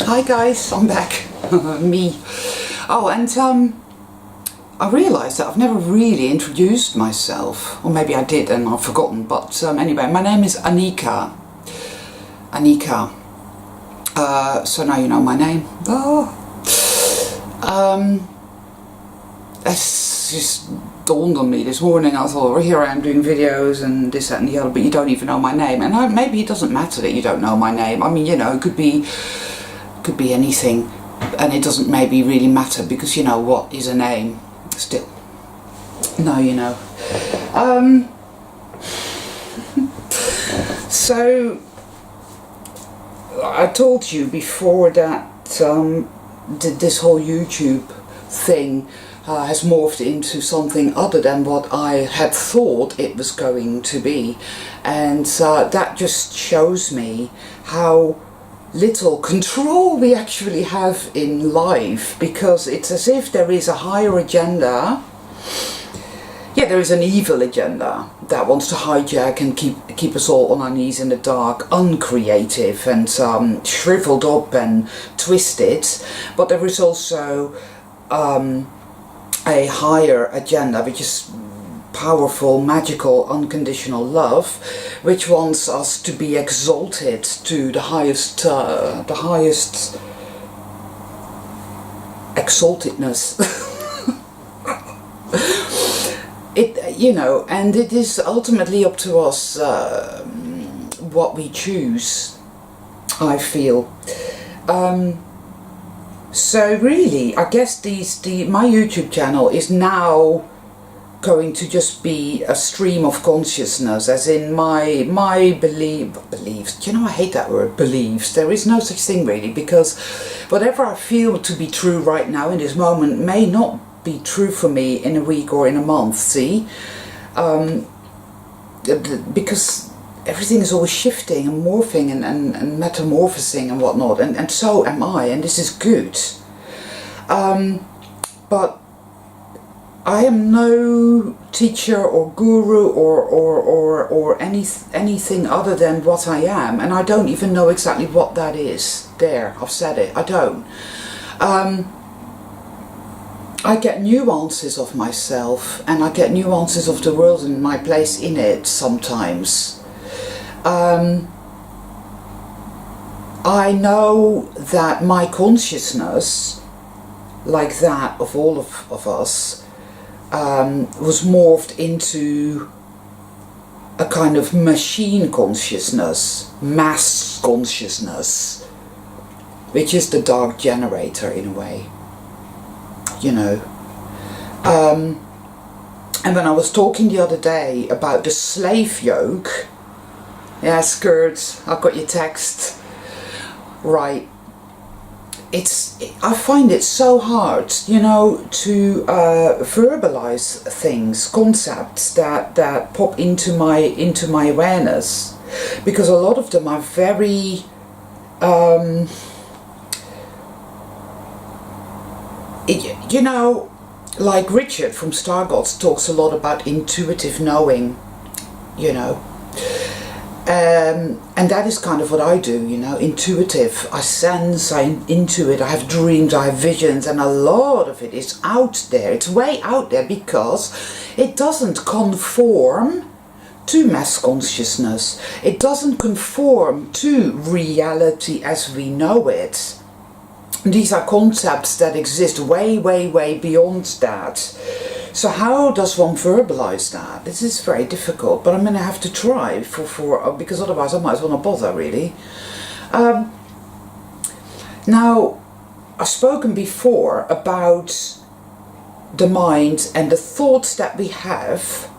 Hi guys, I'm back. Me. Oh, and I realised that I've never really introduced myself, or maybe I did and I've forgotten, but anyway, my name is Anika. So now you know my name. Oh. It's just dawned on me this morning. I thought, well, here I am doing videos and this, that and the other, but you don't even know my name. And maybe it doesn't matter that you don't know my name. I mean, you know, it could be anything, and it doesn't maybe really matter, because you know what is a name still. No, you know. So I told you before that this whole YouTube thing has morphed into something other than what I had thought it was going to be, and that just shows me how little control we actually have in life, because it's as if there is a higher agenda. Yeah, there is an evil agenda that wants to hijack and keep us all on our knees in the dark, uncreative and shriveled up and twisted. But there is also a higher agenda, which is powerful, magical, unconditional love, which wants us to be exalted to the highest exaltedness. You know, and it is ultimately up to us what we choose, I feel. So really, I guess my YouTube channel is now going to just be a stream of consciousness, as in my beliefs. Do you know, I hate that word, beliefs. There is no such thing really, because whatever I feel to be true right now in this moment may not be true for me in a week or in a month, see? Because everything is always shifting and morphing and metamorphosing and whatnot, and so am I, and this is good. But I am no teacher or guru or anything other than what I am, and I don't even know exactly what that is. There, I've said it, I don't. I get nuances of myself, and I get nuances of the world and my place in it sometimes. I know that my consciousness, like that of all of us, was morphed into a kind of machine consciousness, mass consciousness, which is the dark generator in a way, you know. And when I was talking the other day about the slave yoke, yeah, Skirt, I've got your text, right. I find it so hard, you know, to verbalize things, concepts that pop into my awareness, because a lot of them are very you know, like Richard from Star Gods talks a lot about intuitive knowing, you know. And that is kind of what I do, you know, intuitive. I sense, I intuit, I have dreams, I have visions, and a lot of it is out there. It's way out there because it doesn't conform to mass consciousness. It doesn't conform to reality as we know it. These are concepts that exist way, way, way beyond that. So how does one verbalize that? This is very difficult, but I'm going to have to try because otherwise I might as well not bother, really. Now, I've spoken before about the mind and the thoughts that we have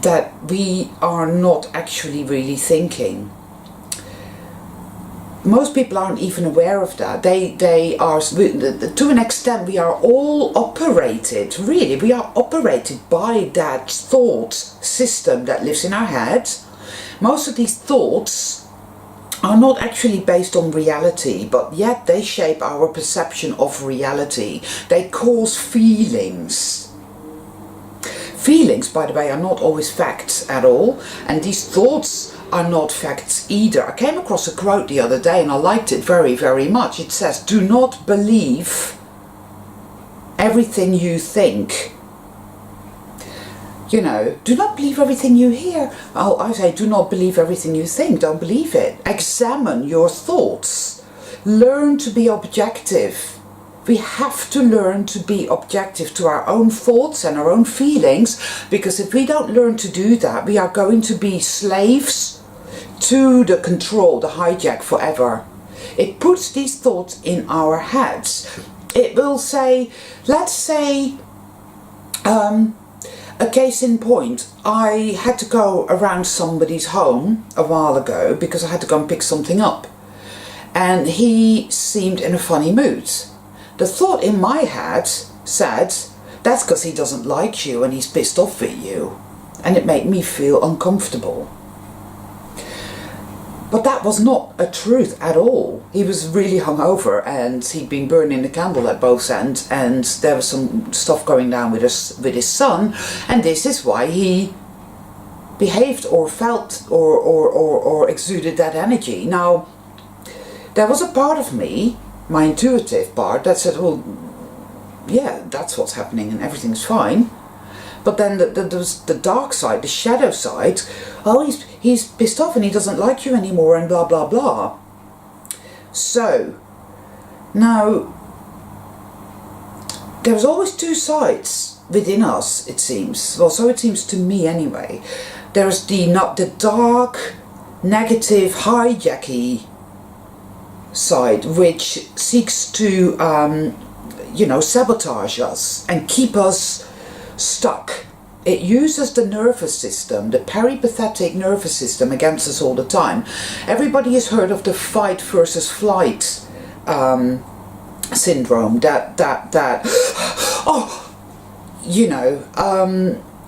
that we are not actually really thinking. Most people aren't even aware of that. They are, to an extent, we are all operated, really, we are operated by that thought system that lives in our head. Most of these thoughts are not actually based on reality, but yet they shape our perception of reality. They cause feelings. Feelings, by the way, are not always facts at all, and these thoughts are not facts either. I came across a quote the other day and I liked it very, very much. It says, do not believe everything you think. You know, do not believe everything you hear. Oh, I say, do not believe everything you think. Don't believe it. Examine your thoughts. Learn to be objective. We have to learn to be objective to our own thoughts and our own feelings, because if we don't learn to do that, we are going to be slaves to the control, the hijack forever. It puts these thoughts in our heads. It will say, let's say, a case in point, I had to go around somebody's home a while ago because I had to go and pick something up. And he seemed in a funny mood. The thought in my head said, that's because he doesn't like you and he's pissed off with you. And it made me feel uncomfortable. But that was not a truth at all. He was really hungover and he'd been burning the candle at both ends, and there was some stuff going down with his son, and this is why he behaved or felt or exuded that energy. Now, there was a part of me, my intuitive part, that said, well, yeah, that's what's happening and everything's fine. But then there was the dark side, the shadow side. Oh, he's pissed off and he doesn't like you anymore and blah, blah, blah. So, now, there's always two sides within us, it seems. Well, so it seems to me anyway. There's the dark, negative, hijacky side, which seeks to, sabotage us and keep us stuck. It uses the nervous system, the peripatetic nervous system, against us all the time. Everybody has heard of the fight versus flight syndrome.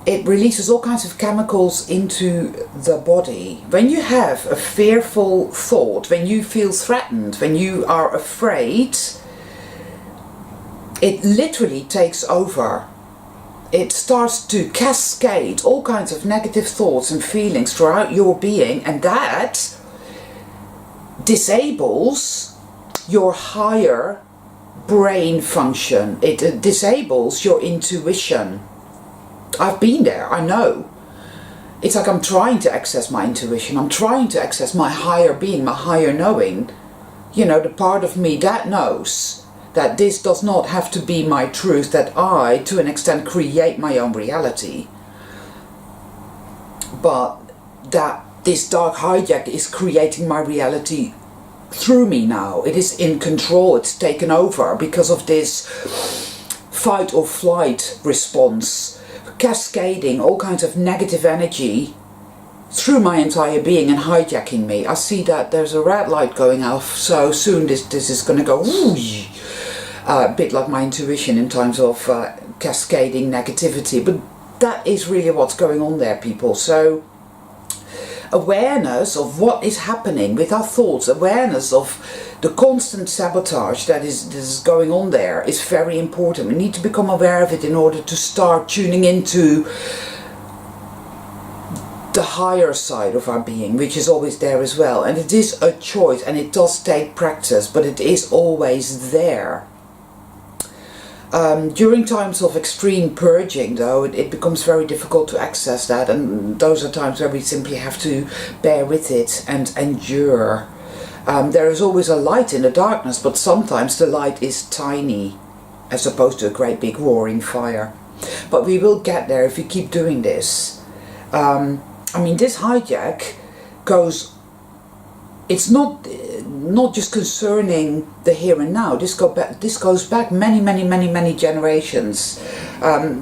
It releases all kinds of chemicals into the body. When you have a fearful thought, when you feel threatened, when you are afraid, it literally takes over. It starts to cascade all kinds of negative thoughts and feelings throughout your being, and that disables your higher brain function. It disables your intuition. I've been there, I know. It's like I'm trying to access my intuition. I'm trying to access my higher being, my higher knowing. You know, the part of me that knows that this does not have to be my truth, that I, to an extent, create my own reality. But that this dark hijack is creating my reality through me now. It is in control, it's taken over because of this fight or flight response, cascading all kinds of negative energy through my entire being and hijacking me. I see that there's a red light going off, so soon this is going to go whoosh. A bit like my intuition in terms of cascading negativity, but that is really what's going on there, people. So awareness of what is happening with our thoughts, awareness of the constant sabotage that is going on there is very important. We need to become aware of it in order to start tuning into the higher side of our being, which is always there as well. And it is a choice and it does take practice, but it is always there. During times of extreme purging, though, it becomes very difficult to access that, and those are times where we simply have to bear with it and endure. There is always a light in the darkness, but sometimes the light is tiny, as opposed to a great big roaring fire. But we will get there if we keep doing this. This hijack goes... It's not just concerning the here and now. This goes back many generations.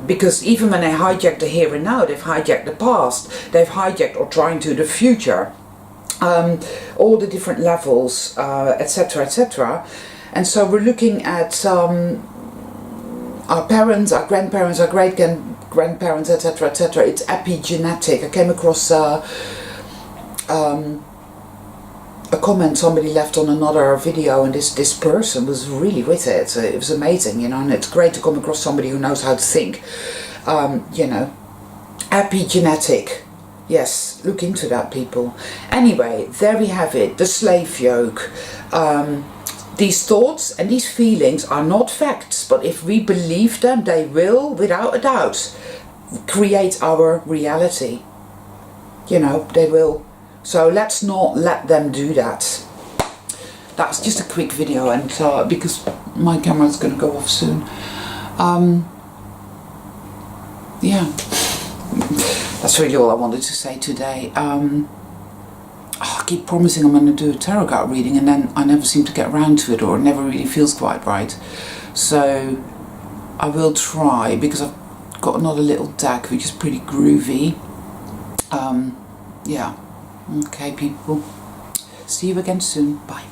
Because even when they hijack the here and now, they've hijacked the past. They've hijacked or trying to the future. All the different levels, etc., etc. And so we're looking at our parents, our grandparents, our great-grandparents, etc., etc. It's epigenetic. I came across a comment somebody left on another video, and this person was really with it. So it was amazing, and it's great to come across somebody who knows how to think. Epigenetic. Yes, look into that, people. Anyway, there we have it, the slave yoke. These thoughts and these feelings are not facts, but if we believe them, they will, without a doubt, create our reality. You know, they will. So let's not let them do that. That's just a quick video, and because my camera's going to go off soon. Yeah. That's really all I wanted to say today. I keep promising I'm going to do a tarot card reading, and then I never seem to get around to it, or it never really feels quite right. So I will try, because I've got another little deck which is pretty groovy. Yeah. Okay, people. See you again soon. Bye.